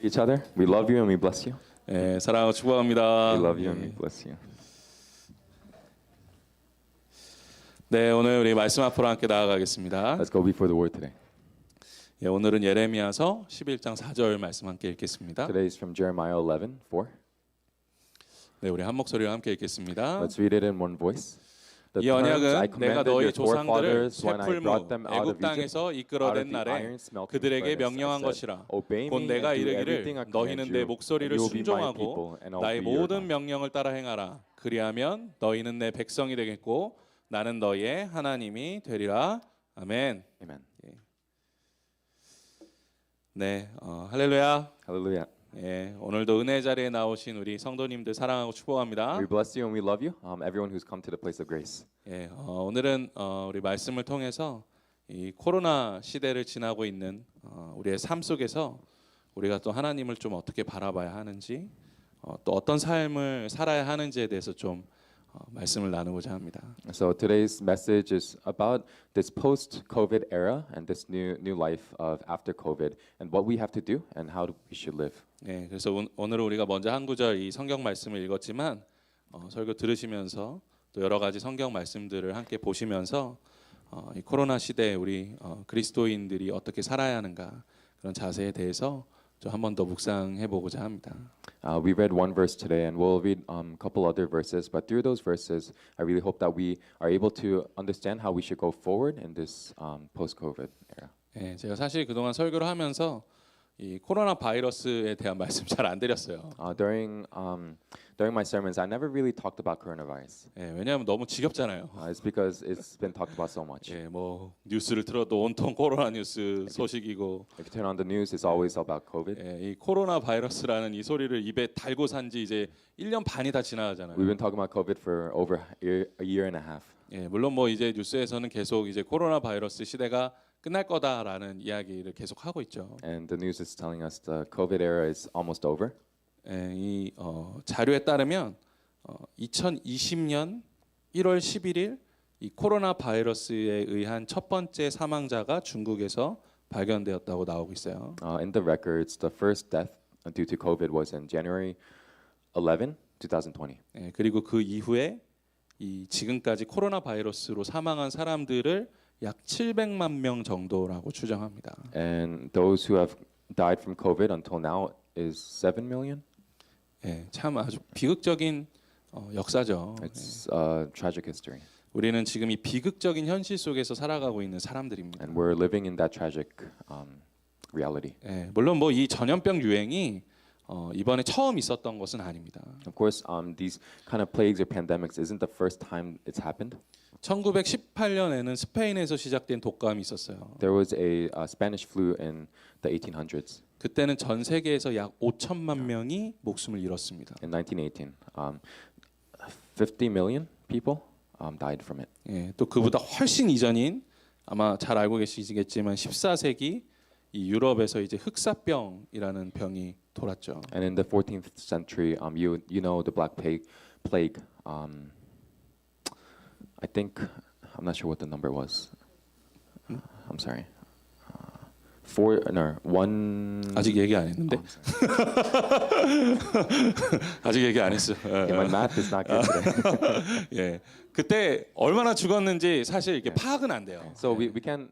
Each other. We love you and we bless you. 예, 사랑하고 축복합니다. We love you and we bless you. 네, 오늘 우리 말씀 앞으로 함께 나아가겠습니다. Let's go before the word today. 예, 오늘은 예레미야서 11장 4절 말씀 함께 읽겠습니다. Today is from Jeremiah 11:4. 네, 우리 한 목소리로 함께 읽겠습니다. Let's read it in one voice. The 이 terms I 언약은 내가 commanded 너희 your 조상들을 forefathers when I 쇠풀무 brought them out 애굽 of Egypt, 땅에서 out 이끌어낸 of the 날에 iron smelting 그들에게 furnace, I 명령한 said, 것이라. Obey 곧 me 내가 and do 이르기를 everything I command 너희는 내 you, 목소리를 and you will be my 순종하고 people, and I will 나의 be your 모든 God. 명령을 따라 행하라. 그리하면 너희는 내 백성이 되겠고 나는 너희의 하나님이 되리라. 아멘. Amen. 네, 할렐루야. Hallelujah. 예, 오늘도 은혜 자리에 나오신 우리 성도님들 사랑하고 축복합니다. We bless you and we love you. Everyone who's come to the place of grace. 예, 오늘은 우리 말씀을 통해서 이 코로나 시대를 지나고 있는 우리의 삶 속에서 우리가 또 하나님을 좀 어떻게 바라봐야 하는지, 또 어떤 삶을 살아야 하는지에 대해서 좀 말씀을 나누고자 합니다. So today's message is about this post-COVID era and this new life of after COVID and what we have to do and how we should live. 예, 그래서 오늘 우리가 먼저 한 구절 이 성경 말씀을 읽었지만 설교 들으시면서 또 여러 가지 성경 말씀들을 함께 보시면서 이 코로나 시대에 우리 그리스도인들이 어떻게 살아야 하는가 그런 자세에 대해서 좀 한 번 더 묵상해 보고자 합니다. We read one verse today and we'll read a couple other verses, but through those verses, I really hope that we are able to understand how we should go forward in this post-COVID era. 예, 제가 사실 그동안 설교를 하면서 이 코로나 바이러스에 대한 말씀 잘 안 드렸어요. During my sermons, I never really talked about coronavirus. 예, 왜냐하면 너무 지겹잖아요. It's because it's been talked about so much. 예, 뭐 뉴스를 틀어도 온통 코로나 뉴스 소식이고, If you turn on the news, it's always about COVID. 예, 이 코로나 바이러스라는 이 소리를 입에 달고 산지 이제 1년 반이 다 지나가잖아요. We've been talking about COVID for over a year and a half. 예, 물론 뭐 이제 뉴스에서는 계속 이제 코로나 바이러스 시대가 끝날 거다라는 이야기를 계속 하고 있죠. And the news is telling us the COVID era is almost over. 예, 이 자료에 따르면 2020년 1월 11일 이 코로나 바이러스에 의한 첫 번째 사망자가 중국에서 발견되었다고 나오고 있어요. In the records, the first death due to COVID was in January 11, 2020. 예, 그리고 그 이후에 이 지금까지 코로나 바이러스로 사망한 사람들을 약 700만 명 정도라고 추정합니다. And those who have died from COVID until now is 7 million. 예, 참 아주 비극적인 역사죠. It's a tragic history. 우리는 지금 이 비극적인 현실 속에서 살아가고 있는 사람들입니다. And we're living in that tragic reality. 예, 물론 뭐 이 전염병 유행이 이번에 처음 있었던 것은 아닙니다. Of course, these kind of plagues or pandemics isn't the first time it's happened. 1918년에는 스페인에서 시작된 독감이 있었어요. There was a Spanish flu in the 1800s. 그때는 전 세계에서 약 5천만 명이 목숨을 잃었습니다. In 1918, 50 million people died from it. 예, 또 그보다 훨씬 이전인 아마 잘 알고 계시겠지만 14세기 이 유럽에서 이제 흑사병이라는 병이 돌았죠. And in the 14th century, you know the Black Plague. I think I'm not sure what the number was. I'm sorry. One. 아직 얘기 안 했는데. 아직 얘기 안 했어. Yeah, my math is not good today. 예, 그때 얼마나 죽었는지 사실 이게 파악은 안 돼요. So we can't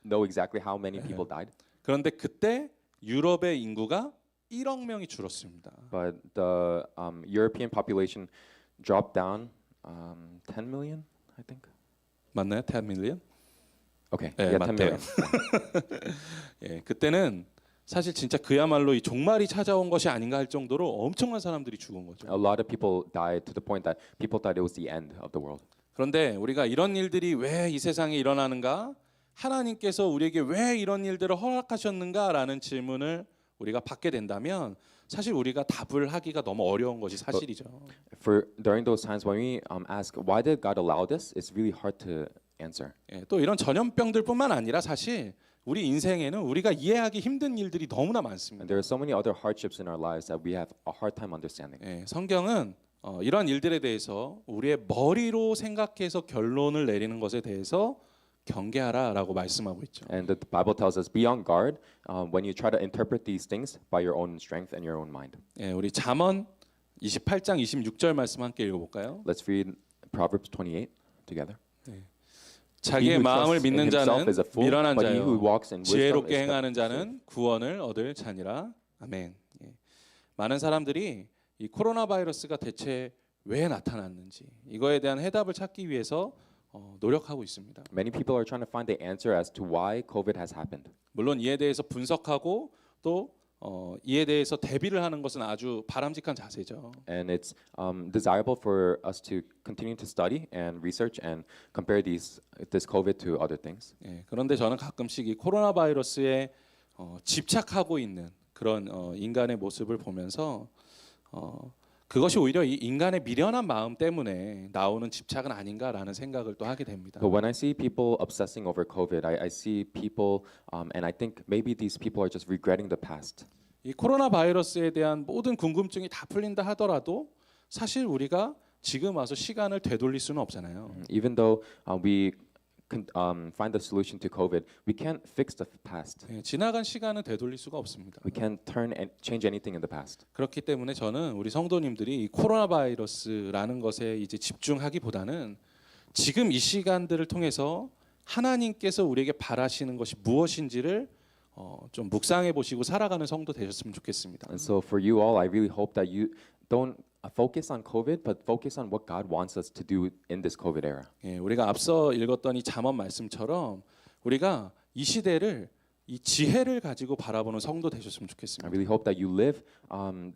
know exactly how many people died. 그런데 그때 유럽의 인구가 1억 명이 줄었습니다. But the European population dropped down 10 million, I think. 맞나요? 10 million? Okay, 예, yeah, 10 맞대요. million. 예, 그때는 사실 진짜 그야말로 이 종말이 찾아온 것이 아닌가 할 정도로 엄청난 사람들이 죽은 거죠. A lot of people died to the point that people thought it was the end of the world. 그런데 우리가 이런 일들이 왜 이 세상에 일어나는가? 하나님께서 우리에게 왜 이런 일들을 허락하셨는가라는 질문을 우리가 받게 된다면 사실 우리가 답을 하기가 너무 어려운 것이 사실이죠. For during those times when we ask why did God allow this, it's really hard to answer. 예, 또 이런 전염병들뿐만 아니라 사실 우리 인생에는 우리가 이해하기 힘든 일들이 너무나 And 많습니다. there are so many other hardships in our lives that we have a hard time understanding. 예, 성경은 이런 일들에 대해서 우리의 머리로 생각해서 결론을 내리는 것에 대해서 경계하라라고 말씀하고 있죠. And the Bible tells us, be on guard when you try to interpret these things by your own strength and your own mind. 예, 우리 잠언 28장 26절 말씀 함께 읽어볼까요? Let's read Proverbs 28 together. He 자기의 who 마음을 trusts in 믿는 himself 자는 is a fool, 미련한 but he who 자요 walks in wisdom 지혜롭게 is 행하는 safe. 자는 구원을 얻을 자니라. 아멘. 예. 많은 사람들이 이 코로나 바이러스가 대체 왜 나타났는지 이거에 대한 해답을 찾기 위해서 노력하고 있습니다. Many people are trying to find the answer as to why COVID has happened. 물론 이에 대해서 분석하고 또 이에 대해서 대비를 하는 것은 아주 바람직한 자세죠. And it's desirable for us to continue to study and research and compare this COVID to other things. 예, 그런데 저는 가끔씩 이 코로나 바이러스에 집착하고 있는 그런 인간의 모습을 보면서 그것이 오히려 이 인간의 미련한 마음 때문에 나오는 집착은 아닌가라는 생각을 또 하게 됩니다. But when I see people obsessing over COVID, I see people, and I think maybe these people are just regretting the past. 이 코로나 바이러스에 대한 모든 궁금증이 다 풀린다 하더라도 사실 우리가 지금 와서 시간을 되돌릴 수는 없잖아요. Even though we can find the solution to COVID, we can't fix the past. 예, 지나간 시간은 되돌릴 수가 없습니다. We can't turn and change anything in the past. 그렇기 때문에 저는 우리 성도님들이 이 코로나 바이러스라는 것에 이제 집중하기보다는 지금 이 시간들을 통해서 하나님께서 우리에게 바라시는 것이 무엇인지를 좀 묵상해 보시고 살아가는 성도 되셨으면 좋겠습니다. And so for you all, I really hope that you don't focus on COVID, but focus on what God wants us to do in this COVID era. 예, 우리가 앞서 읽었던 이 잠언 말씀처럼 우리가 이 시대를 이 지혜를 가지고 바라보는 성도 되셨으면 I 좋겠습니다. really hope that you live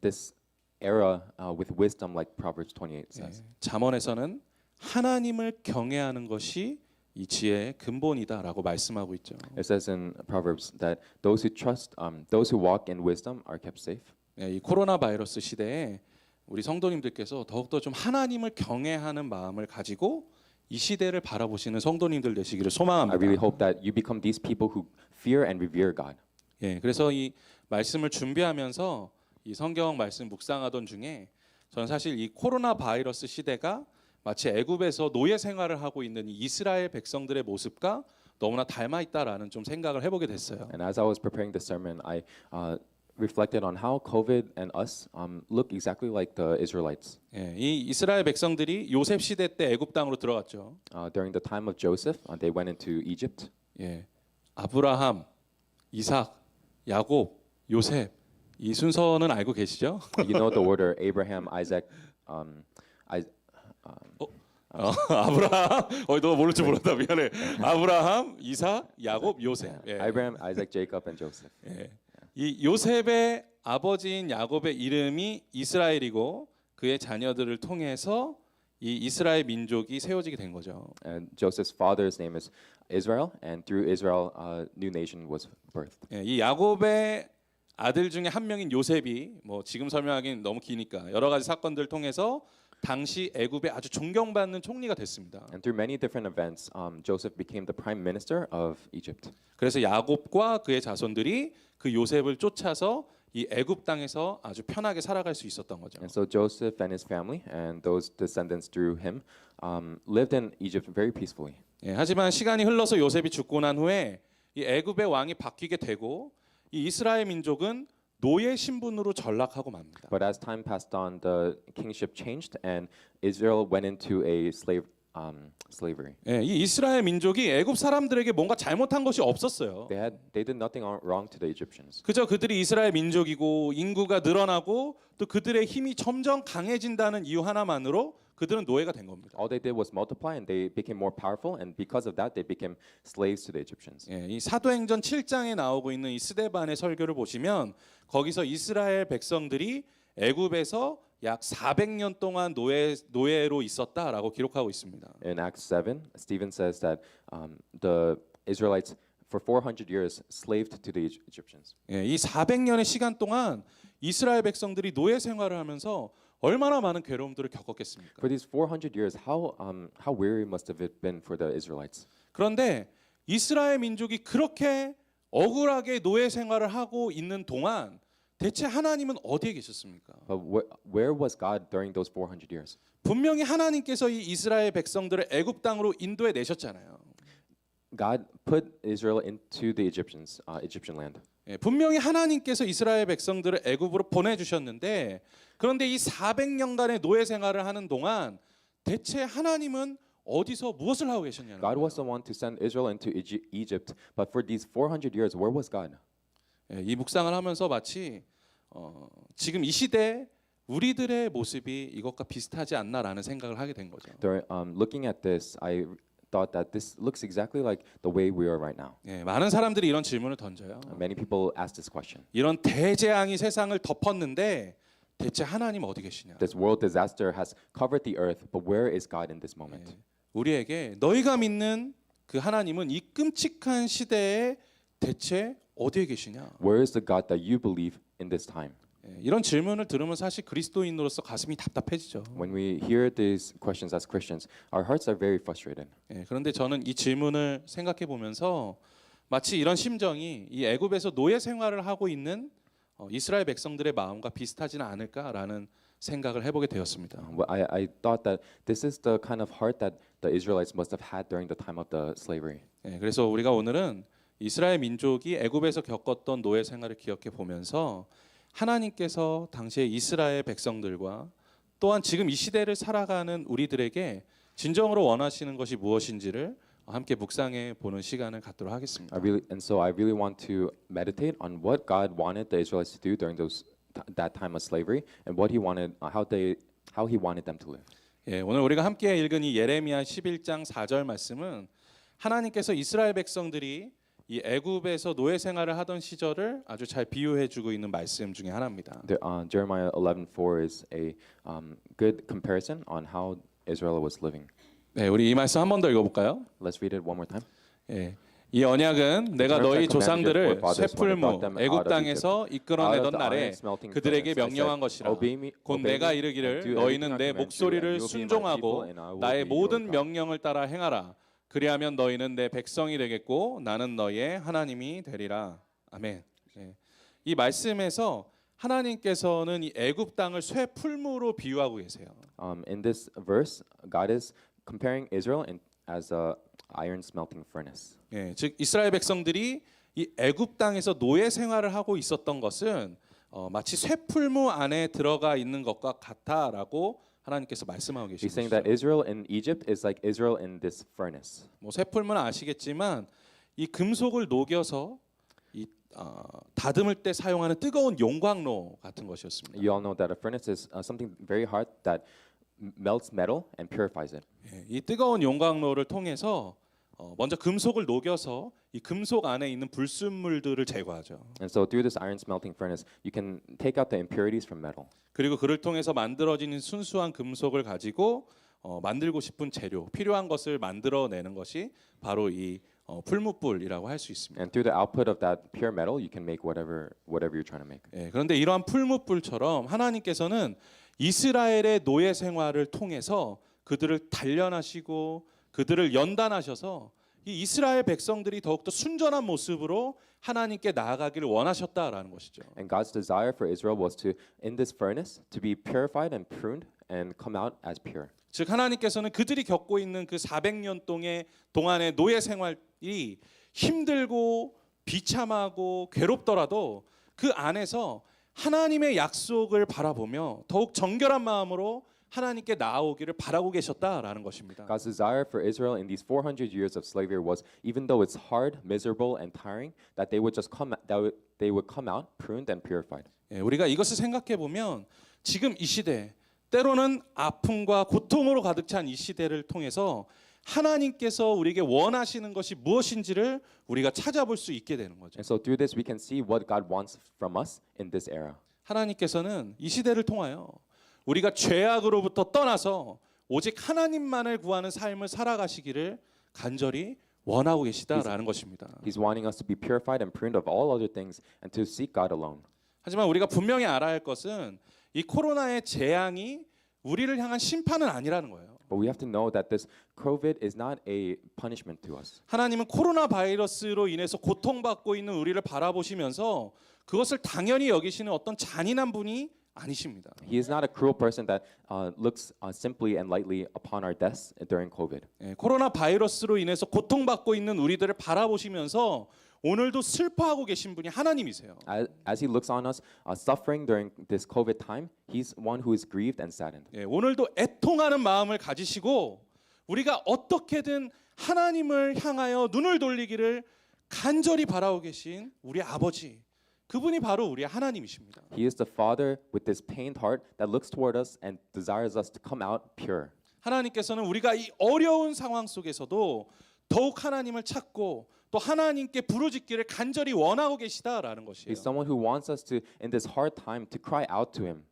this era with wisdom, like Proverbs 28 says. 예, 잠언에서는 하나님을 경외하는 것이 이 지혜의 근본이다라고 말씀하고 있죠. It says in Proverbs that those who walk in wisdom are kept safe. 예, 이 코로나 바이러스 시대에 우리 성도님들께서 더욱더 좀 하나님을 경외하는 마음을 가지고 이 시대를 바라보시는 성도님들 되시기를 I 소망합니다. really hope that you become these people who fear and revere God. 예, 그래서 이 말씀을 준비하면서 이 성경 말씀 묵상하던 중에 저는 사실 이 코로나 바이러스 시대가 마치 애굽에서 노예 생활을 하고 있는 이 이스라엘 백성들의 모습과 너무나 닮아 있다라는 좀 생각을 해보게 됐어요. And as I was preparing the sermon, I reflected on how COVID and us look exactly like the Israelites. 예, 이 이스라엘 백성들이 요셉 시대 때 애굽 땅으로 들어갔죠. During the time of Joseph, they went into Egypt. 예, 아브라함, 이삭, 야곱, 요셉 이 순서는 알고 계시죠? You know the order: Abraham, Isaac, 아브라함, 너 모를 줄 몰랐다 미안해. 아브라함, 이삭, 야곱, 요셉. 예. Abraham, Isaac, Jacob, and Joseph. 예. 이 요셉의 아버지인 야곱의 이름이 이스라엘이고 그의 자녀들을 통해서 이 이스라엘 민족이 세워지게 된 거죠. And Joseph's father's name is Israel, and through Israel, a new nation was birthed. 예, 이 야곱의 아들 중에 한 명인 요셉이 뭐 지금 설명하기는 너무 기니까 여러 가지 사건들을 통해서 당시 애굽의 아주 존경받는 총리가 됐습니다. And through many different events, Joseph became the prime minister of Egypt. 그래서 야곱과 그의 자손들이 그 요셉을 쫓아서 이 애굽 땅에서 아주 편하게 살아갈 수 있었던 거죠. And so Joseph and his family and those descendants through him lived in Egypt very peacefully. 예, 하지만 시간이 흘러서 요셉이 죽고 난 후에 이 애굽의 왕이 바뀌게 되고 이 이스라엘 민족은 노예 신분으로 전락하고 맙니다. But as time passed on, the kingship changed, and Israel went into a slavery. 예, 이 이스라엘 민족이 애굽 사람들에게 뭔가 잘못한 것이 없었어요. They did nothing wrong to the Egyptians. 그저 그들이 이스라엘 민족이고 인구가 늘어나고 또 그들의 힘이 점점 강해진다는 이유 하나만으로 그들은 노예가 된 겁니다. All they did was multiply, and they became more powerful, and because of that, they became slaves to the Egyptians. 예, 이 사도행전 7장에 나오고 있는 이 스데반의 설교를 보시면 거기서 이스라엘 백성들이 애굽에서 약 400년 동안 노예로 있었다라고 기록하고 있습니다. In Acts 7, Stephen says that the Israelites for 400 years slaved to the Egyptians. 예, 이 400년의 시간 동안 이스라엘 백성들이 노예 생활을 하면서 얼마나 많은 괴로움들을 겪었겠습니까? For these 400 years, how weary must have it been for the Israelites? 그런데 이스라엘 민족이 그렇게 억울하게 노예 생활을 하고 있는 동안 대체 하나님은 어디에 계셨습니까? But where was God during those 400 years? 분명히 하나님께서 이 이스라엘 백성들을 애굽 땅으로 인도해 내셨잖아요. God put Israel into the Egyptian land. 예, 분명히 하나님께서 이스라엘 백성들을 애굽으로 보내주셨는데 그런데 이 400년간의 노예 생활을 하는 동안 대체 하나님은 어디서 무엇을 하고 계셨냐는 God 거예요. was the one to send Israel into Egypt, but for these 400 years, where was God? 예, 이 묵상을 하면서 마치 지금 이 시대 우리들의 모습이 이것과 비슷하지 않나라는 생각을 하게 된 거죠. Looking at this, I thought that this looks exactly like the way we are right now. 예, 많은 사람들이 이런 질문을 던져요. Many people ask this question. 이런 대재앙이 세상을 덮었는데 대체 하나님 어디 계시냐? This world disaster has covered the earth, but where is God in this moment? 우리에게 너희가 믿는 그 하나님은 이 끔찍한 시대에 대체 어디에 계시냐? Where is the God that you believe in this time? 예, 이런 질문을 들으면 사실 그리스도인으로서 가슴이 답답해지죠. When we hear these questions as Christians, our hearts are very frustrated. 예, 그런데 저는 이 질문을 생각해 보면서 마치 이런 심정이 이 애굽에서 노예 생활을 하고 있는 이스라엘 백성들의 마음과 비슷하지는 않을까라는 생각을 해보게 되었습니다. I thought that this is the kind of heart that the Israelites must have had during the time of the slavery. 예, 그래서 우리가 오늘은 이스라엘 민족이 애굽에서 겪었던 노예 생활을 기억해 보면서 하나님께서 당시에 이스라엘 백성들과 또한 지금 이 시대를 살아가는 우리들에게 진정으로 원하시는 것이 무엇인지를 함께 묵상해 보는 시간을 갖도록 하겠습니다. I really want to meditate on what God wanted the Israelites to do during that time of slavery and what He wanted, how He wanted them to live. 예, 오늘 우리가 함께 읽은 이 예레미야 11장 4절 말씀은 하나님께서 이스라엘 백성들이 이 애굽에서 노예 생활을 하던 시절을 아주 잘 비유해주고 있는 말씀 중에 하나입니다. Jeremiah 11:4 is a good comparison on how Israel was living. 네, 우리 이 말씀 한 번 더 읽어볼까요? Let's read it one more time. 예, 이 언약은 내가 너희 조상들을 쇠풀무 애굽 땅에서 이끌어내던 날에 그들에게 명령한 것이라. 곧 내가 이르기를 너희는 내 목소리를 순종하고 나의 모든 명령을 따라 행하라. 그리하면 너희는 내 백성이 되겠고 나는 너희의 하나님이 되리라. 아멘. 예. 이 말씀에서 하나님께서는 이 애굽 땅을 쇠풀무로 비유하고 계세요. In this verse, God is comparing Israel as a iron smelting furnace. 예, 즉 이스라엘 백성들이 이 애굽 땅에서 노예 생활을 하고 있었던 것은 마치 쇠풀무 안에 들어가 있는 것과 같다라고 하나님께서 말씀하고 He's 계십니다. saying that Israel in Egypt is like Israel in this furnace. 뭐 쇠풀무는 아시겠지만 이 금속을 녹여서 이 다듬을 때 사용하는 뜨거운 용광로 같은 것이었습니다. You all know that a furnace is something very hard that melts metal and purifies it. 예, 이 뜨거운 용광로를 통해서 먼저 금속을 녹여서 이 금속 안에 있는 불순물들을 제거하죠. And so through this iron smelting furnace, you can take out the impurities from metal. 그리고 그를 통해서 만들어지는 순수한 금속을 가지고 만들고 싶은 재료, 필요한 것을 만들어내는 것이 바로 이 풀무불이라고 할 수 있습니다. And through the output of that pure metal, you can make whatever you're trying to make. 예, 그런데 이러한 풀무불처럼 하나님께서는 이스라엘의 노예 생활을 통해서 그들을 단련하시고 그들을 연단하셔서 이 이스라엘 백성들이 더욱더 순전한 모습으로 하나님께 나아가기를 원하셨다라는 것이죠. And God's desire for Israel was to, in this furnace, to be purified and pruned and come out as pure. 즉 하나님께서는 그들이 겪고 있는 그 400년 동안의 노예 생활이 힘들고 비참하고 괴롭더라도 그 안에서 하나님의 약속을 바라보며 더욱 정결한 마음으로 하나님께 나아오기를 바라고 계셨다라는 것입니다. God's desire for Israel in these 400 years of slavery was, even though it's hard, miserable, and tiring, that they would come out pruned and purified. 예, 우리가 이것을 생각해 보면 지금 이 시대 때로는 아픔과 고통으로 가득 찬 이 시대를 통해서 하나님께서 우리에게 원하시는 것이 무엇인지를 우리가 찾아볼 수 있게 되는 거죠. And so through this, we can see what God wants from us in this era. 하나님께서는 이 시대를 통하여 우리가 죄악으로부터 떠나서 오직 하나님만을 구하는 삶을 살아가시기를 간절히 원하고 계시다라는 것입니다. He's wanting us to be purified and pruned of all other things and to seek God alone. 하지만 우리가 분명히 알아야 할 것은 이 코로나의 재앙이 우리를 향한 심판은 아니라는 거예요. But we have to know that this COVID is not a punishment to us. 하나님은 코로나 바이러스로 인해서 고통받고 있는 우리를 바라보시면서 그것을 당연히 여기시는 어떤 잔인한 분이 아니십니다. He is not a cruel person that looks simply and lightly upon our deaths during COVID. 예, 코로나 바이러스로 인해서 고통받고 있는 우리들을 바라보시면서 오늘도 슬퍼하고 계신 분이 하나님이세요. As he looks on us suffering during this COVID time, he's one who is grieved and saddened. 예, 오늘도 애통하는 마음을 가지시고 우리가 어떻게든 하나님을 향하여 눈을 돌리기를 간절히 바라고 계신 우리 아버지, 그분이 바로 우리의 하나님이십니다. He is the Father with this pained heart that looks toward us and desires us to come out pure. 하나님께서는 우리가 이 어려운 상황 속에서도 더욱 하나님을 찾고 또 하나님께 부르짖기를 간절히 원하고 계시다라는 것이에요. He's someone who wants us to, in this hard time, to cry out to Him.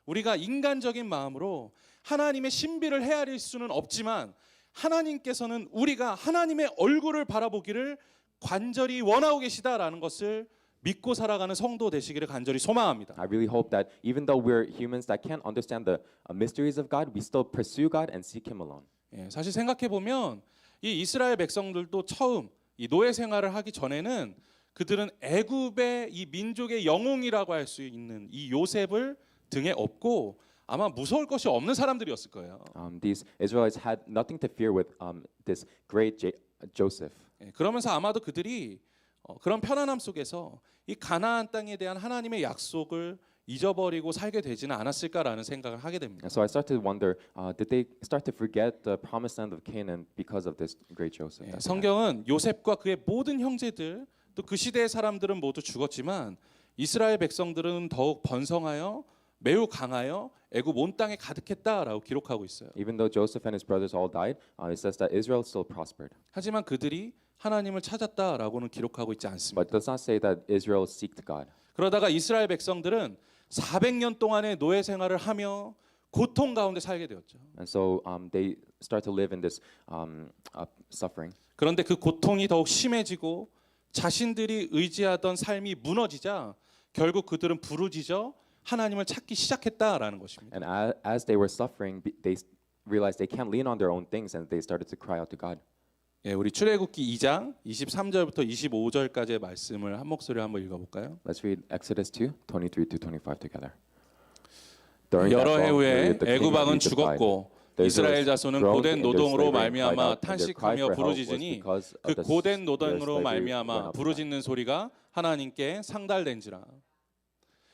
우리가 인간적인 마음으로 하나님의 신비를 헤아릴 수는 없지만 하나님께서는 우리가 하나님의 얼굴을 바라보기를 간절히 원하고 계시다라는 것을 믿고 살아가는 성도 되시기를 간절히 소망합니다. I really hope that even though we're humans that can't understand the mysteries of God, we still pursue God and seek Him alone. 예, 사실 생각해 보면 이 이스라엘 백성들도 처음 이 노예 생활을 하기 전에는 그들은 애굽의 이 민족의 영웅이라고 할 수 있는 이 요셉을 등에 업고 아마 무서울 것이 없는 사람들이었을 거예요. These Israelites had nothing to fear with this great Joseph. 예, 그러면서 아마도 그들이 그런 편안함 속에서 이 가나안 땅에 대한 하나님의 약속을 잊어버리고 살게 되지는 않았을까라는 생각을 하게 됩니다. And so I start to wonder, did they start to forget the promised land of Canaan because of this great Joseph? 예, that they had? 성경은 요셉과 그의 모든 형제들 또 그 시대의 사람들은 모두 죽었지만 이스라엘 백성들은 더욱 번성하여 매우 강하여 애굽 온 땅에 가득했다라고 기록하고 있어요. Even though Joseph and his brothers all died, it says that Israel still prospered. 하지만 그들이 하나님을 찾았다라고는 기록하고 있지 않습니다. But it does not say that Israel seeked God. 그러다가 이스라엘 백성들은 400년 동안의 노예 생활을 하며 고통 가운데 살게 되었죠. And so they start to live in this suffering. 그런데 그 고통이 더욱 심해지고 자신들이 의지하던 삶이 무너지자 결국 그들은 부르짖어 하나님을 찾기 시작했다라는 것입니다. And as they were suffering, they realized they can't lean on their own things, and they started to cry out to God. 예, 우리 출애굽기 2장 23절부터 25절까지의 말씀을 한 목소리로 한번 읽어볼까요? Let's read Exodus 2, 23 to 25 together. 여러 해 후에 애굽 왕은 죽었고 이스라엘 자손은 고된 노동으로 말미암아 탄식하며 부르짖으니 그 고된 노동으로 말미암아 부르짖는 소리가 하나님께 상달된지라.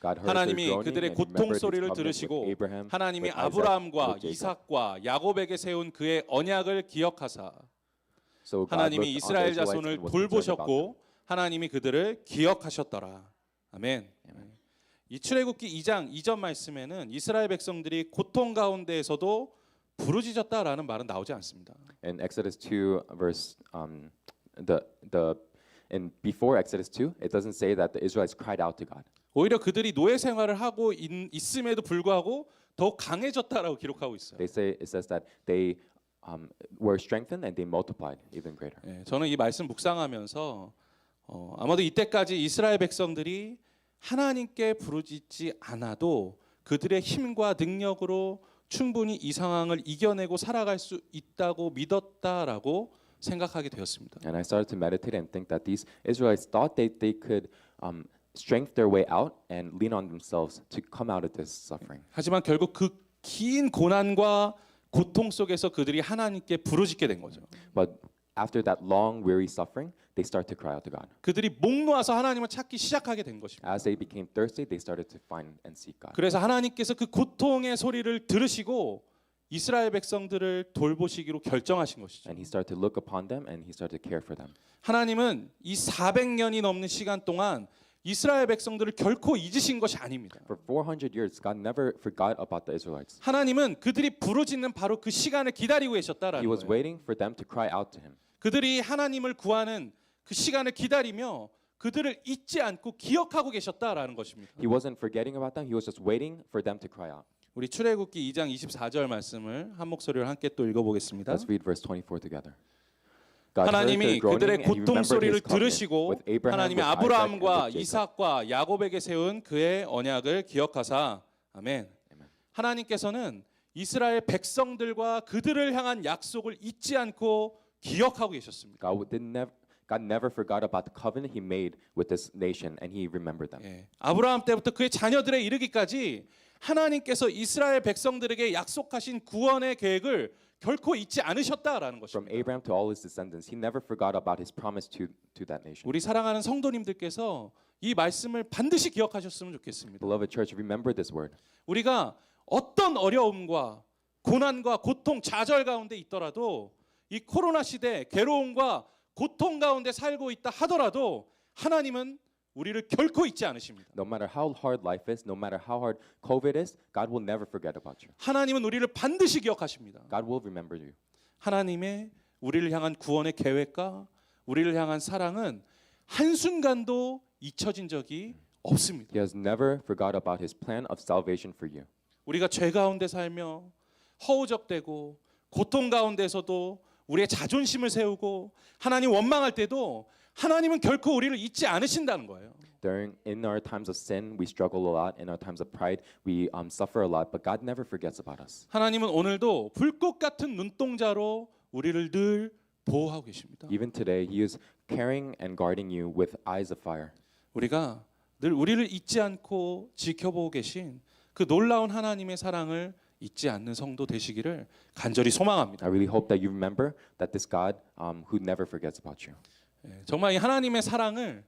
하나님이 그들의 고통 소리를 들으시고 하나님이 아브라함과 이삭과 야곱에게 세운 그의 언약을 기억하사 하나님이 이스라엘 자손을 돌보셨고 하나님이 그들을 기억하셨더라. 아멘. 이 출애굽기 2장 2절 말씀에는 이스라엘 백성들이 고통 가운데에서도 부르짖었다라는 말은 나오지 않습니다. In Exodus 2 verse in before Exodus 2, it doesn't say that the Israelites cried out to God. 오히려 그들이 노예 생활을 하고 있음에도 불구하고 더 강해졌다라고 기록하고 있어요. It says that they were strengthened and they multiplied even greater. 예, 저는 이 말씀 묵상하면서 아마도 이때까지 이스라엘 백성들이 하나님께 부르짖지 않아도 그들의 힘과 능력으로 충분히 이 상황을 이겨내고 살아갈 수 있다고 믿었다라고 생각하게 되었습니다. And I started to meditate and think that these Israelites thought they could strengthen their way out and lean on themselves to come out of this suffering. 하지만 결국 그 긴 고난과 고통 속에서 그들이 하나님께 부르짖게 된 거죠. But after that long weary suffering, they start to cry out to God. 그들이 목 놓아서 하나님을 찾기 시작하게 된 것입니다. As they became thirsty, they started to find and seek God. 그래서 하나님께서 그 고통의 소리를 들으시고 이스라엘 백성들을 돌보시기로 결정하신 것이죠. And He started to look upon them and He started to care for them. 하나님은 이 400년이 넘는 시간 동안 이스라엘 백성들을 결코 잊으신 것이 아닙니다. For 400 years, God never forgot about the Israelites. 하나님은 그들이 부르짖는 바로 그 시간을 기다리고 계셨다라는 He was 거예요. waiting for them to cry out to Him. 그들이 하나님을 구하는 그 시간을 기다리며 그들을 잊지 않고 기억하고 계셨다라는 것입니다. He wasn't forgetting about them. He was just waiting for them to cry out. 우리 출애굽기 2장 24절 말씀을 한 목소리로 함께 또 읽어보겠습니다. Let's read verse 24 together. God heard 하나님이 their groaning 그들의 and He 고통 remembered 소리를 His covenant 들으시고 with Abraham, 하나님이 with Isaac, and 아브라함과 with Jacob. 이삭과 야곱에게 세운 그의 언약을 기억하사 아멘. 하나님께서는 이스라엘 백성들과 그들을 향한 약속을 잊지 않고 기억하고 계셨습니다. God never forgot about the covenant He made with this nation, and He remembered them. 예, 아브라함 때부터 그의 자녀들에 이르기까지 하나님께서 이스라엘 백성들에게 약속하신 구원의 계획을 결코 잊지 않으셨다라는 From 것입니다. Abraham to all his descendants, He never forgot about His promise to that nation. 우리 사랑하는 성도님들께서 이 말씀을 반드시 기억하셨으면 좋겠습니다. Beloved church, remember this word. 우리가 어떤 어려움과 고난과 고통, 좌절 가운데 있더라도 이 코로나 시대 괴로움과 고통 가운데 살고 있다 하더라도 하나님은 우리를 결코 잊지 않으십니다. No matter how hard life is, no matter how hard COVID is, God will never forget about you. 하나님은 우리를 반드시 기억하십니다. God will remember you. 하나님의 우리를 향한 구원의 계획과 우리를 향한 사랑은 한순간도 잊혀진 적이 없습니다. He has never forgot about His plan of salvation for you. 우리가 죄 가운데 살며 허우적대고 고통 가운데서도 우리의 자존심을 세우고 하나님 원망할 때도 하나님은 결코 우리를 잊지 않으신다는 거예요. In our times of sin, we struggle a lot. In our times of pride, we suffer a lot. But God never forgets about us. 하나님은 오늘도 불꽃 같은 눈동자로 우리를 늘 보호하고 계십니다. Even today, He is caring and guarding you with eyes of fire. 우리가 늘 우리를 잊지 않고 지켜보고 계신 그 놀라운 하나님의 사랑을 잊지 않는 성도 되시기를 간절히 소망합니다. I really hope that you remember that this God who never forgets about you. 정말 이 하나님의 사랑을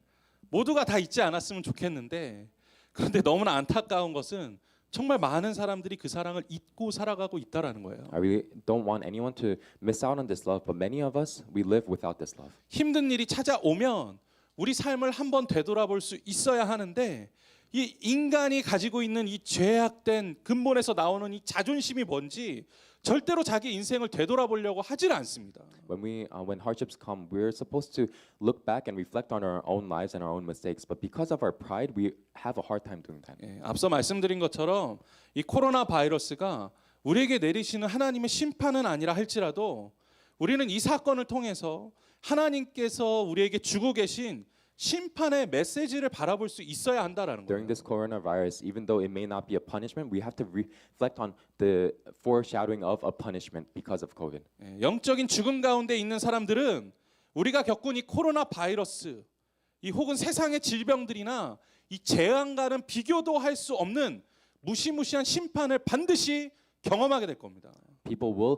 모두가 다 잊지 않았으면 좋겠는데 그런데 너무나 안타까운 것은 정말 많은 사람들이 그 사랑을 잊고 살아가고 있다라는 거예요. I really don't want anyone to miss out on this love, but many of us, we live without this love. 힘든 일이 찾아오면 우리 삶을 한번 되돌아볼 수 있어야 하는데 이 인간이 가지고 있는 이 죄악된 근본에서 나오는 이 자존심이 뭔지 절대로 자기 인생을 되돌아보려고 하질 않습니다. When hardships come, we're supposed to look back and reflect on our own lives and our own mistakes. But because of our pride, we have a hard time doing that. 앞서 말씀드린 것처럼 이 코로나 바이러스가 우리에게 내리시는 하나님의 심판은 아니라 할지라도 우리는 이 사건을 통해서 하나님께서 우리에게 주고 계신 심판의 메시지를 바라볼 수 있어야 한다라는 거예요. During this coronavirus, even though it may not be a punishment, we have to reflect on the foreshadowing of a punishment because of COVID. 영적인 죽음 가운데 있는 사람들은 우리가 겪은 이 코로나 바이러스, 이 혹은 세상의 질병들이나 이 재앙과는 비교도 할 수 없는 무시무시한 심판을 반드시 경험하게 될 겁니다. People will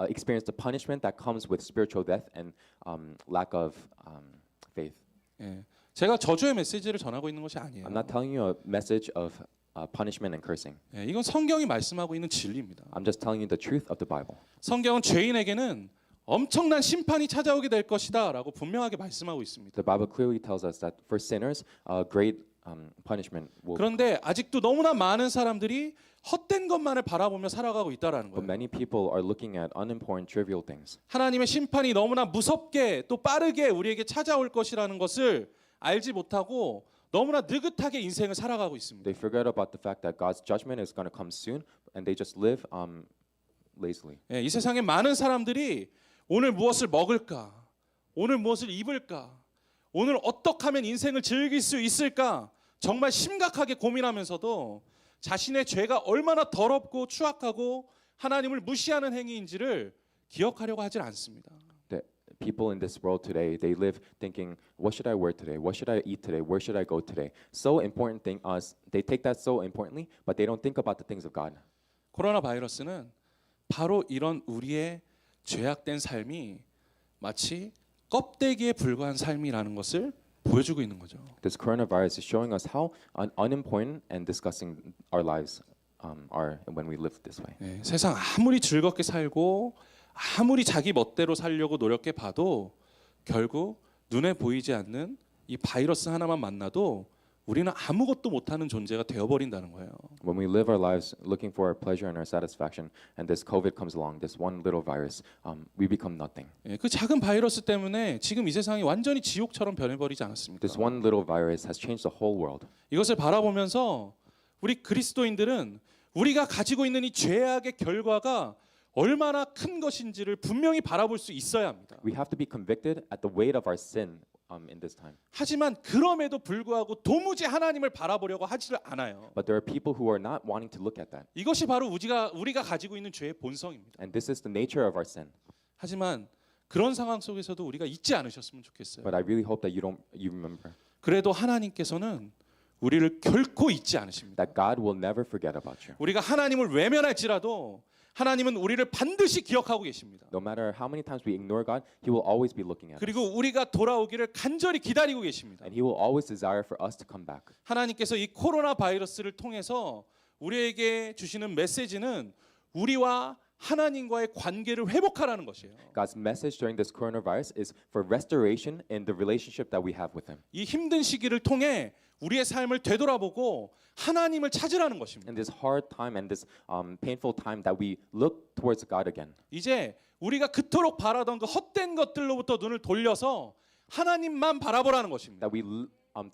experience the punishment that comes with spiritual death and lack of faith. 제가 저주의 메시지를 전하고 있는 것이 아니에요. I'm not telling you a message of punishment and cursing. 이건 성경이 말씀하고 있는 진리입니다. I'm just telling you the truth of the Bible. 성경은 죄인에게는 엄청난 심판이 찾아오게 될 것이다라고 분명하게 말씀하고 있습니다. The Bible clearly tells us that for sinners, great punishment will. 그런데 아직도 너무나 많은 사람들이 헛된 것만을 바라보며 살아가고 있다라는 But 거예요. many people are looking at unimportant, trivial things. 하나님의 심판이 너무나 무섭게 또 빠르게 우리에게 찾아올 것이라는 것을 알지 못하고 너무나 느긋하게 인생을 살아가고 있습니다. They forget about the fact that God's judgment is going to come soon, and they just live lazily. 이 세상에 많은 사람들이 오늘 무엇을 먹을까, 오늘 무엇을 입을까, 오늘 어떻게 하면 인생을 즐길 수 있을까 정말 심각하게 고민하면서도 자신의 죄가 얼마나 더럽고 추악하고 하나님을 무시하는 행위인지를 기억하려고 하질 않습니다. The people in this world today, they live thinking, what should I wear today? What should I eat today? Where should I go today? So important thing, they take that so importantly, but they don't think about the things of God. 코로나 바이러스는 바로 이런 우리의 죄악된 삶이 마치 껍데기에 불과한 삶이라는 것을 보여주고 있는 거죠. This coronavirus is showing us how unimportant and disgusting our lives are when we live this way. 세상 아무리 즐겁게 살고 아무리 자기 멋대로 살려고 노력해 봐도 결국 눈에 보이지 않는 이 바이러스 하나만 만나도 우리는 아무것도 못하는 존재가 되어버린다는 거예요. When we live our lives looking for our pleasure and our satisfaction, and this COVID comes along, this one little virus, we become nothing. 그 작은 바이러스 때문에 지금 이 세상이 완전히 지옥처럼 변해버리지 않았습니까? This one little virus has changed the whole world. 이것을 바라보면서 우리 그리스도인들은 우리가 가지고 있는 이 죄악의 결과가 얼마나 큰 것인지를 분명히 바라볼 수 있어야 합니다. We have to be convicted at the weight of our sin in this time. 하지만 그럼에도 불구하고 도무지 하나님을 바라보려고 하지를 않아요. But there are people who are not wanting to look at that. 이것이 바로 우리가 가지고 있는 죄의 본성입니다. And this is the nature of our sin. 하지만 그런 상황 속에서도 우리가 잊지 않으셨으면 좋겠어요. But I really hope that you remember 그래도 하나님께서는 우리를 결코 잊지 않으십니다. that God will never forget about you. 우리가 하나님을 외면할지라도 하나님은 우리를 반드시 기억하고 계십니다. No matter how many times we ignore God, He will always be looking at us. 그리고 우리가 돌아오기를 간절히 기다리고 계십니다. And He will always desire for us to come back. 하나님께서 이 코로나 바이러스를 통해서 우리에게 주시는 메시지는 우리와 하나님과의 관계를 회복하라는 것이에요. God's message during this coronavirus is for restoration in the relationship that we have with Him. 이 힘든 시기를 통해 우리의 삶을 되돌아보고 하나님을 찾으라는 것입니다. In this hard time and this painful time that we look towards God again. 이제 우리가 그토록 바라던 그 헛된 것들로부터 눈을 돌려서 하나님만 바라보라는 것입니다. That we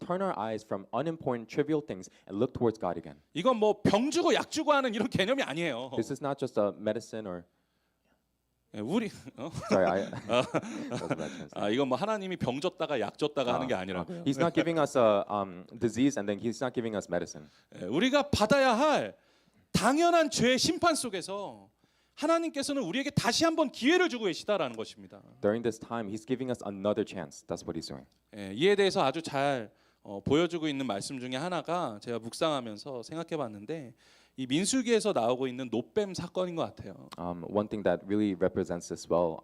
turn our eyes from unimportant, trivial things and look towards God again. 이건 뭐 병 주고 약 주고 하는 이런 개념이 아니에요. This is not just a medicine or 우리 sorry, that was a bad translation. 이건 뭐 하나님이 병 줬다가 약 줬다가 하는 게 아니라고요. He's not giving us a disease and then He's not giving us medicine. 우리가 받아야 할 당연한 죄의 심판 속에서 하나님께서는 우리에게 다시 한번 기회를 주고 계시다라는 것입니다. During this time, He's giving us another chance. That's what He's doing. 이에 대해서 아주 잘 보여주고 있는 말씀 중에 하나가 제가 묵상하면서 생각해봤는데 이 민수기에서 나오고 있는 노뱀 사건인 것 같아요. One thing that really represents this well,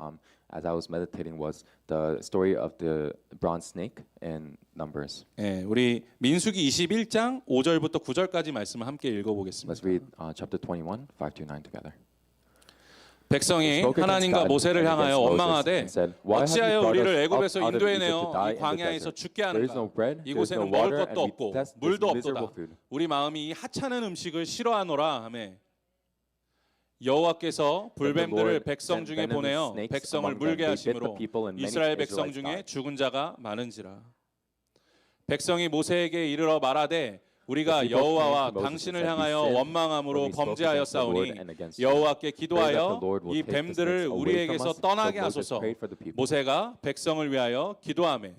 as I was meditating, was the story of the bronze snake in Numbers. 우리 민수기 21장 5절부터 9절까지 말씀을 함께 읽어보겠습니다. Let's read chapter 21, 5-9 together. 백성이 하나님과 모세를 향하여 원망하되 어찌하여 우리를 애굽에서 인도해내어 이 광야에서 죽게 하는가? 이곳에는 먹을 것도 없고 물도 없도다. 우리 마음이 이 하찮은 음식을 싫어하노라 하매 여호와께서 불뱀들을 백성 중에 보내어 백성을 물게 하심으로 이스라엘 백성 중에 죽은 자가 많은지라. 백성이 모세에게 이르러 말하되 우리가 여호와와 당신을 향하여 원망함으로 범죄하였사오니 여호와께 기도하여 이 뱀들을 우리에게서 떠나게 하소서. 모세가 백성을 위하여 기도하매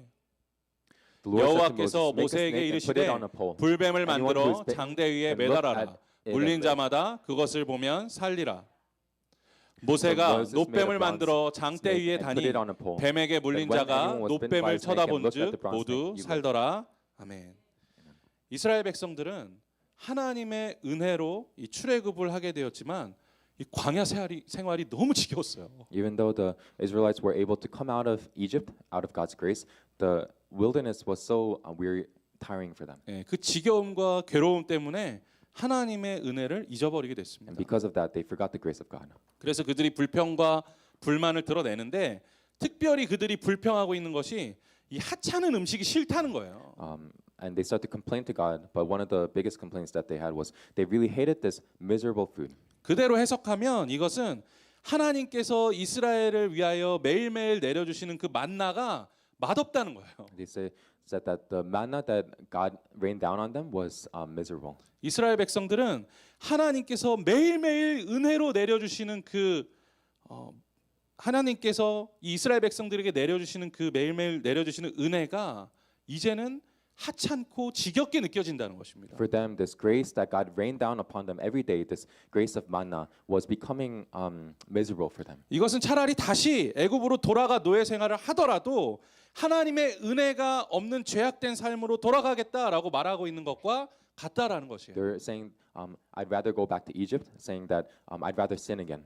여호와께서 모세에게 이르시되 불뱀을 만들어 장대 위에 매달아라. 물린 자마다 그것을 보면 살리라. 모세가 노뱀을 만들어 장대 위에 다니 뱀에게 물린 자가 노뱀을 쳐다본즉 모두 살더라. 아멘. 이스라엘 백성들은 하나님의 은혜로 이 출애굽을 하게 되었지만 이 광야 생활이 너무 지겨웠어요. Even though the Israelites were able to come out of Egypt, out of God's grace, the wilderness was so weary, tiring for them. 그 지겨움과 괴로움 때문에 하나님의 은혜를 잊어버리게 됐습니다. And because of that, they forgot the grace of God. 그래서 그들이 불평과 불만을 드러내는데 특별히 그들이 불평하고 있는 것이 이 하찮은 음식이 싫다는 거예요. And they started to complain to God, but one of the biggest complaints that they had was they really hated this miserable food. 그대로 해석하면 이것은 하나님께서 이스라엘을 위하여 매일매일 내려주시는 그 만나가 맛없다는 거예요. They said that the manna that God rained down on them was miserable. 이스라엘 백성들은 하나님께서 매일매일 은혜로 내려주시는 하나님께서 이스라엘 백성들에게 내려주시는 그 매일매일 내려주시는 은혜가 이제는 하찮고 지겹게 느껴진다는 것입니다. For them, this grace that God rained down upon them every day, this grace of manna, was becoming miserable for them. 이것은 차라리 다시 애굽으로 돌아가 노예 생활을 하더라도 하나님의 은혜가 없는 죄악된 삶으로 돌아가겠다라고 말하고 있는 것과 같다라는 것이에요. They're saying, I'd rather go back to Egypt, saying that I'd rather sin again.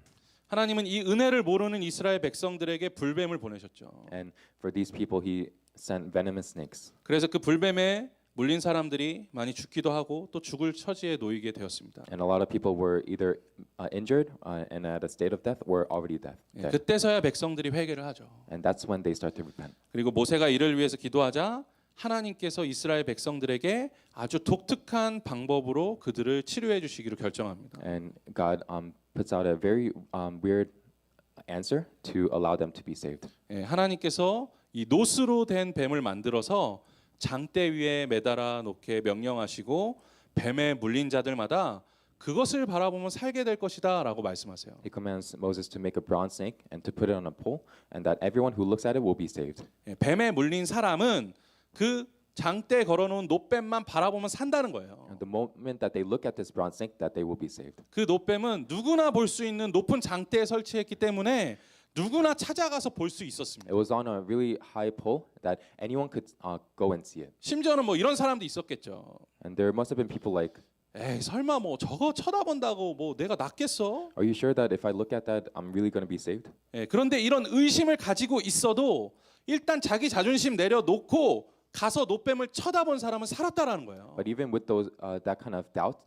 하나님은 이 은혜를 모르는 이스라엘 백성들에게 불뱀을 보내셨죠. And for these people, He sent venomous snakes. 그래서 그 불뱀에 물린 사람들이 많이 죽기도 하고 또 죽을 처지에 놓이게 되었습니다. And a lot of people were either injured and at a state of death or already dead. 그때서야 백성들이 회개를 하죠. And that's when they start to repent. 그리고 모세가 이를 위해서 기도하자 하나님께서 이스라엘 백성들에게 아주 독특한 방법으로 그들을 치료해 주시기로 결정합니다. And God puts out a very weird answer to allow them to be saved. 하나님께서 이 노스로 된 뱀을 만들어서 장대 위에 매달아 놓게 명령하시고 뱀에 물린 자들마다 그것을 바라보면 살게 될 것이다라고 말씀하세요. He commands Moses to make a bronze snake and to put it on a pole, and that everyone who looks at it will be saved. 예, 뱀에 물린 사람은 그 장대에 걸어놓은 노뱀만 바라보면 산다는 거예요. And the moment that they look at this bronze snake, that they will be saved. 그 노뱀은 누구나 볼 수 있는 높은 장대에 설치했기 때문에 누구나 찾아가서 볼 수 있었습니다. It was on a really high pole that anyone could go and see it. 심지어는 뭐 이런 사람도 있었겠죠. And there must have been people like, 에이 설마 뭐 저거 쳐다본다고 뭐 내가 낫겠어? are you sure that if I look at that, I'm really going to be saved? 예, 그런데 이런 의심을 가지고 있어도 일단 자기 자존심 내려놓고 가서 노뱀을 쳐다본 사람은 살았다라는 거예요. But even with those that kind of doubt,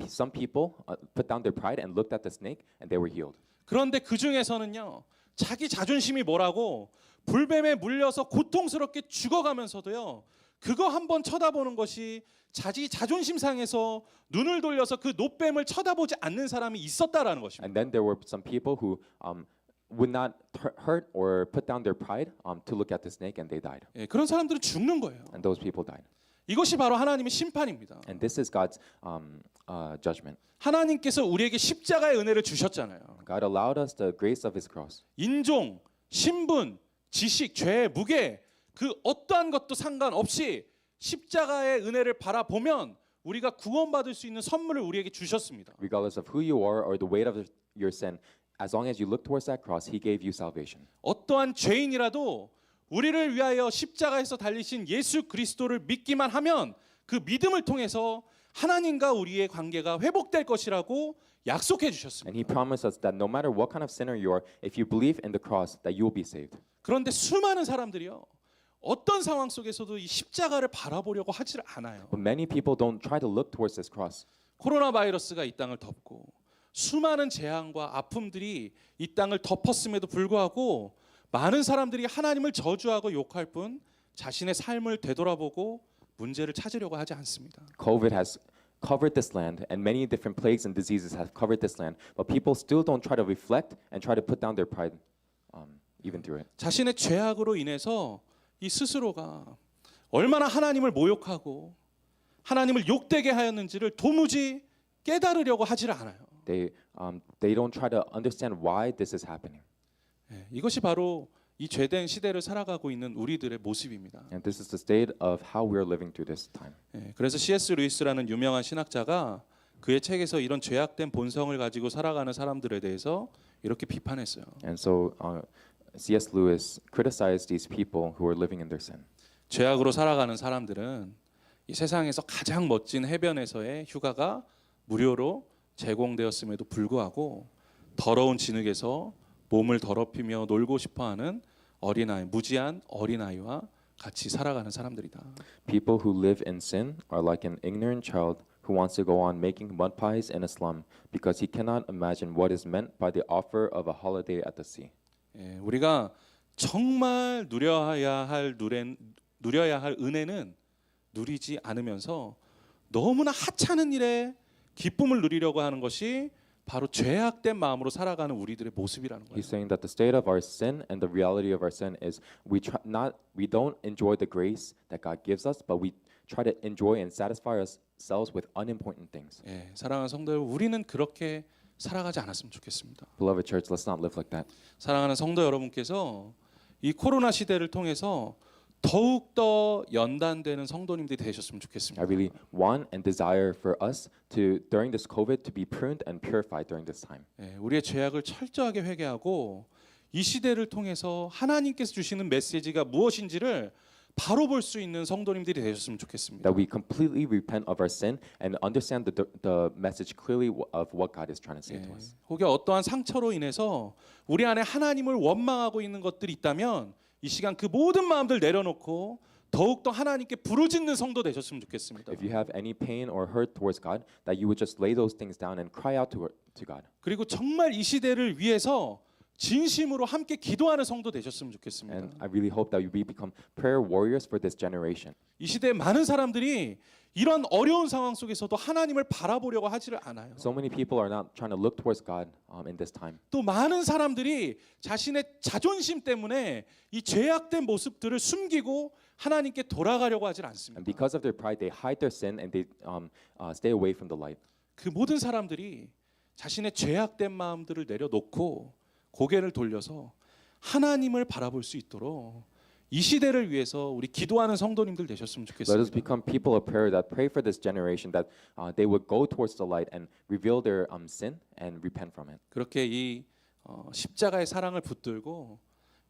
some people put down their pride and looked at the snake, and they were healed. 그런데 그 중에서는요, 자기 자존심이 뭐라고 불뱀에 물려서 고통스럽게 죽어가면서도요, 그거 한번 쳐다보는 것이 자기 자존심 상해서 눈을 돌려서 그 노뱀을 쳐다보지 않는 사람이 있었다라는 것입니다. And then there were some people who would not hurt or put down their pride to look at the snake, and they died. 예, 그런 사람들은 죽는 거예요. And those people died. 이것이 바로 하나님의 심판입니다. And this is God's judgment. 하나님께서 우리에게 십자가의 은혜를 주셨잖아요. God allowed us the grace of His cross. 인종, 신분, 지식, 죄, 무게 그 어떠한 것도 상관없이 십자가의 은혜를 바라보면 우리가 구원받을 수 있는 선물을 우리에게 주셨습니다. Regardless of who you are or the weight of your sin, as long as you look towards that cross, He gave you salvation. 어떠한 죄인이라도 우리를 위하여 십자가에서 달리신 예수 그리스도를 믿기만 하면 그 믿음을 통해서 하나님과 우리의 관계가 회복될 것이라고 약속해 주셨습니다. And He promised us that no matter what kind of sinner you are, if you believe in the cross, that you will be saved. 그런데 수많은 사람들이요, 어떤 상황 속에서도 이 십자가를 바라보려고 하질 않아요. But many people don't try to look towards this cross. 코로나 바이러스가 이 땅을 덮고 수많은 재앙과 아픔들이 이 땅을 덮었음에도 불구하고 많은 사람들이 하나님을 저주하고 욕할 뿐 자신의 삶을 되돌아보고 문제를 찾으려고 하지 않습니다. COVID has covered this land, and many different plagues and diseases have covered this land, but people still don't try to reflect and try to put down their pride even through it. 자신의 죄악으로 인해서 이 스스로가 얼마나 하나님을 모욕하고 하나님을 욕되게 하였는지를 도무지 깨달으려고 하질 않아요. They don't try to understand why this is happening. 예, 이것이 바로 이 죄된 시대를 살아가고 있는 우리들의 모습입니다. And this is the state of how we are living through this time. 예, 그래서 C.S. 루이스라는 유명한 신학자가 그의 책에서 이런 죄악된 본성을 가지고 살아가는 사람들에 대해서 이렇게 비판했어요. And so C.S. Lewis criticized these people who are living in their sin. 죄악으로 살아가는 사람들은 이 세상에서 가장 멋진 해변에서의 휴가가 무료로 제공되었음에도 불구하고 더러운 진흙에서 몸을 더럽히며 놀고 싶어하는 어린아이, 무지한 어린아이와 같이 살아가는 사람들이다. People who live in sin are like an ignorant child who wants to go on making mud pies in a slum because he cannot imagine what is meant by the offer of a holiday at the sea. 예, 우리가 정말 누려야 할 은혜는 누리지 않으면서 너무나 하찮은 일에 기쁨을 누리려고 하는 것이 바로 죄악된 마음으로 살아가는 우리들의 모습이라는 거예요. He's saying that the state of our sin and the reality of our sin is we don't enjoy the grace that God gives us, but we try to enjoy and satisfy ourselves with unimportant things. 예, 사랑하는 성도 여러분, 우리는 그렇게 살아가지 않았으면 좋겠습니다. Beloved church, let's not live like that. 사랑하는 성도 여러분께서 이 코로나 시대를 통해서 더욱 더 연단되는 성도님들이 되셨으면 좋겠습니다. I really want and desire for us to, during this COVID, to be pruned and purified during this time. 예, 우리의 죄악을 철저하게 회개하고 이 시대를 통해서 하나님께서 주시는 메시지가 무엇인지를 바로 볼 수 있는 성도님들이 되셨으면 좋겠습니다. That we completely repent of our sin and understand the message clearly of what God is trying to say to us. 혹여 어떠한 상처로 인해서 우리 안에 하나님을 원망하고 있는 것들이 있다면 이 시간 그 모든 마음들 내려놓고 더욱더 하나님께 부르짖는 성도 되셨으면 좋겠습니다. If you have any pain or hurt towards God, that you would just lay those things down and cry out to God. 그리고 정말 이 시대를 위해서 진심으로 함께 기도하는 성도 되셨으면 좋겠습니다. And I really hope that we become prayer warriors for this generation. 이 시대에 많은 사람들이 이런 어려운 상황 속에서도 하나님을 바라보려고 하지를 않아요. So many people are not trying to look towards God in this time. 또 많은 사람들이 자신의 자존심 때문에 이 죄악된 모습들을 숨기고 하나님께 돌아가려고 하질 않습니다. And because of their pride, they hide their sin and they stay away from the light. 그 모든 사람들이 자신의 죄악된 마음들을 내려놓고 고개를 돌려서 하나님을 바라볼 수 있도록 이 시대를 위해서 우리 기도하는 성도님들 되셨으면 Let us 좋겠습니다. become people of prayer that pray for this generation, that they would go towards the light and reveal their sin and repent from it. 그렇게 이 십자가의 사랑을 붙들고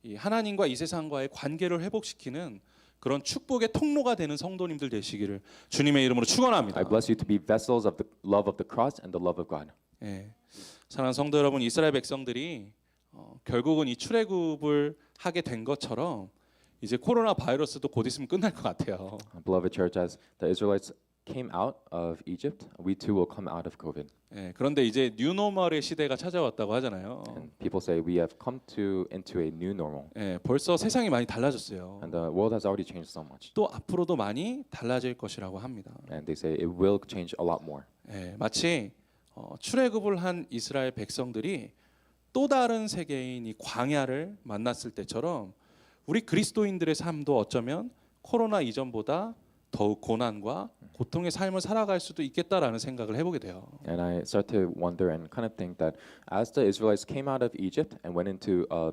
이 하나님과 이 세상과의 관계를 회복시키는 그런 축복의 통로가 되는 성도님들 되시기를 주님의 이름으로 축원합니다. I bless you to be vessels of the love of the cross and the love of God. 예. 사랑하는 성도 여러분, 이스라엘 백성들이 결국은 이 출애굽을 하게 된 것처럼 이제 코로나 바이러스도 곧 있으면 끝날 것 같아요. Beloved church, as the Israelites came out of Egypt, we too will come out of COVID. 예. 그런데 이제 뉴노멀의 시대가 찾아왔다고 하잖아요. And people say we have come into a new normal, 예. 벌써 세상이 많이 달라졌어요. and the world has already changed so much. 또 앞으로도 많이 달라질 것이라고 합니다. And they say it will change a lot more. 예. 마치 출애굽을 한 이스라엘 백성들이 또 다른 세계인 이 광야를 만났을 때처럼 우리 그리스도인들의 삶도 어쩌면 코로나 이전보다 더욱 고난과 고통의 삶을 살아갈 수도 있겠다라는 생각을 해보게 돼요. And I start to wonder and kind of think that as the Israelites came out of Egypt and went into a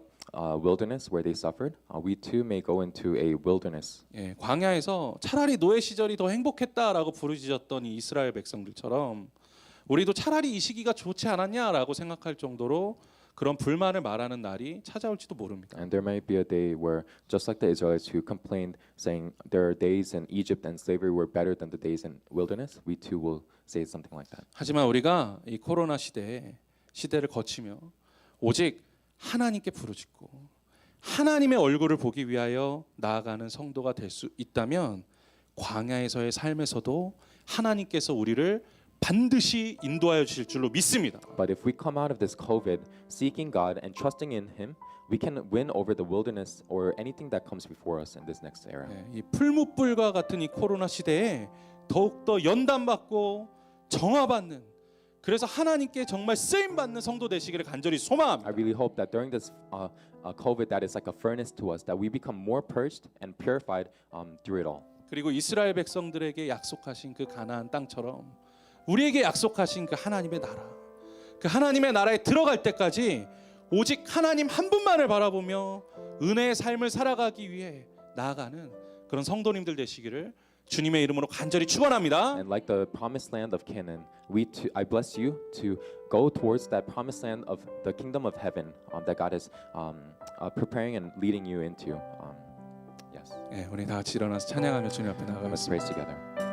wilderness where they suffered, we too may go into a wilderness. 예, 광야에서 차라리 노예 시절이 더 행복했다라고 부르짖었던 이 이스라엘 백성들처럼 우리도 차라리 이 시기가 좋지 않았냐라고 생각할 정도로 그런 불만을 말하는 날이 찾아올지도 모릅니다. And there might be a day where, just like the Israelites who complained, saying their days in Egypt and slavery were better than the days in wilderness, we too will say something like that. 하지만 우리가 이 코로나 시대를 거치며 오직 하나님께 부르짖고 하나님의 얼굴을 보기 위하여 나아가는 성도가 될 수 있다면 광야에서의 삶에서도 하나님께서 우리를 반드시 인도하여 주실 줄로 믿습니다. But if we come out of this COVID seeking God and trusting in Him, we can win over the wilderness or anything that comes before us in this next era. 이 풀무불과 같은 이 코로나 시대에 더욱더 연단받고 정화받는, 그래서 하나님께 정말 쓰임 받는 성도 되시기를 간절히 I 소망합니다. really hope that during this COVID that is like a furnace to us, that we become more purged and purified through it all. 그리고 이스라엘 백성들에게 약속하신 그 가나안 땅처럼 우리에게 약속하신 그 하나님의 나라, 그 하나님의 나라에 들어갈 때까지 오직 하나님 한 분만을 바라보며 은혜의 삶을 살아가기 위해 나아가는 그런 성도님들 되시기를 주님의 이름으로 간절히 축원합니다. And like the promised land of Canaan, I bless you to go towards that promised land of the kingdom of heaven that God is preparing and leading you into. Yes, 네, 우리 다 같이 일어나서 찬양하며 주님 앞에 let's 나가겠습니다. praise together.